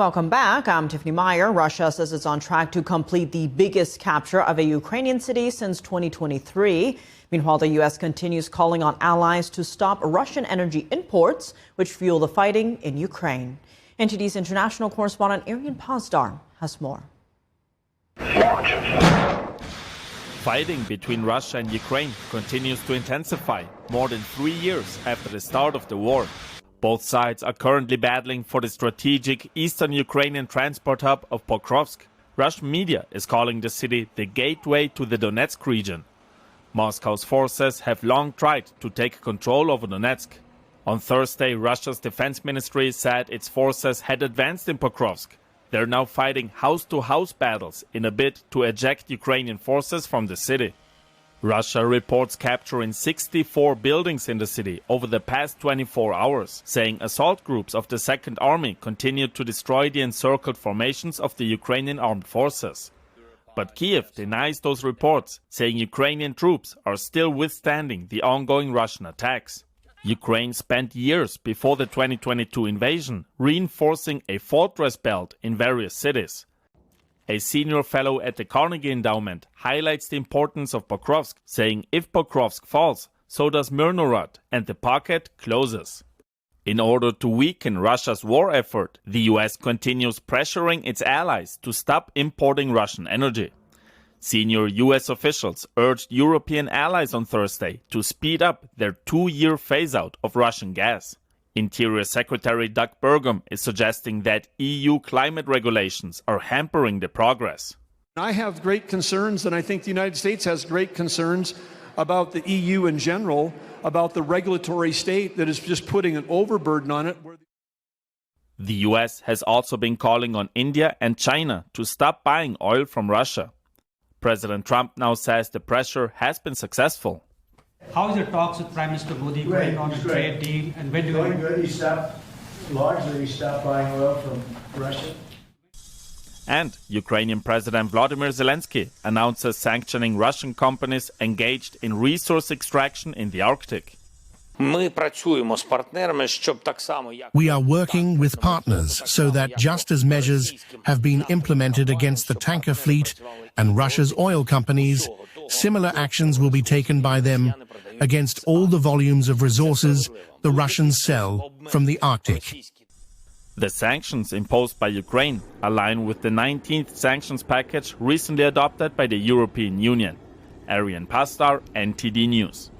Welcome back. I'm Tiffany Meyer. Russia says it's on track to complete the biggest capture of a Ukrainian city since 2023. Meanwhile, the U.S. continues calling on allies to stop Russian energy imports, which fuel the fighting in Ukraine. NTD's international correspondent Arian Pazdar has more. Fighting between Russia and Ukraine continues to intensify more than 3 years after the start of the war. Both sides are currently battling for the strategic eastern Ukrainian transport hub of Pokrovsk. Russian media is calling the city the gateway to the Donetsk region. Moscow's forces have long tried to take control over Donetsk. On Thursday, Russia's defense ministry said its forces had advanced in Pokrovsk. They're now fighting house-to-house battles in a bid to eject Ukrainian forces from the city. Russia reports capturing 64 buildings in the city over the past 24 hours, saying assault groups of the Second Army continued to destroy the encircled formations of the Ukrainian armed forces. But Kyiv denies those reports, saying Ukrainian troops are still withstanding the ongoing Russian attacks. Ukraine spent years before the 2022 invasion reinforcing a fortress belt in various cities. A senior fellow at the Carnegie Endowment highlights the importance of Pokrovsk, saying if Pokrovsk falls, so does Myrnorod, and the pocket closes. In order to weaken Russia's war effort, the US continues pressuring its allies to stop importing Russian energy. Senior US officials urged European allies on Thursday to speed up their 2-year phase-out of Russian gas. Interior Secretary Doug Burgum is suggesting that EU climate regulations are hampering the progress. I have great concerns, and I think the United States has great concerns about the EU in general, about the regulatory state that is just putting an overburden on it. The US has also been calling on India and China to stop buying oil from Russia. President Trump now says the pressure has been successful. How is the talks with Prime Minister Modi going on a trade deal, and when do going good? He stopped buying oil from Russia. And Ukrainian President Vladimir Zelensky announces sanctioning Russian companies engaged in resource extraction in the Arctic. We are working with partners so that just as measures have been implemented against the tanker fleet and Russia's oil companies, similar actions will be taken by them against all the volumes of resources the Russians sell from the Arctic. The sanctions imposed by Ukraine align with the 19th sanctions package recently adopted by the European Union. Arian Pazdar, NTD News.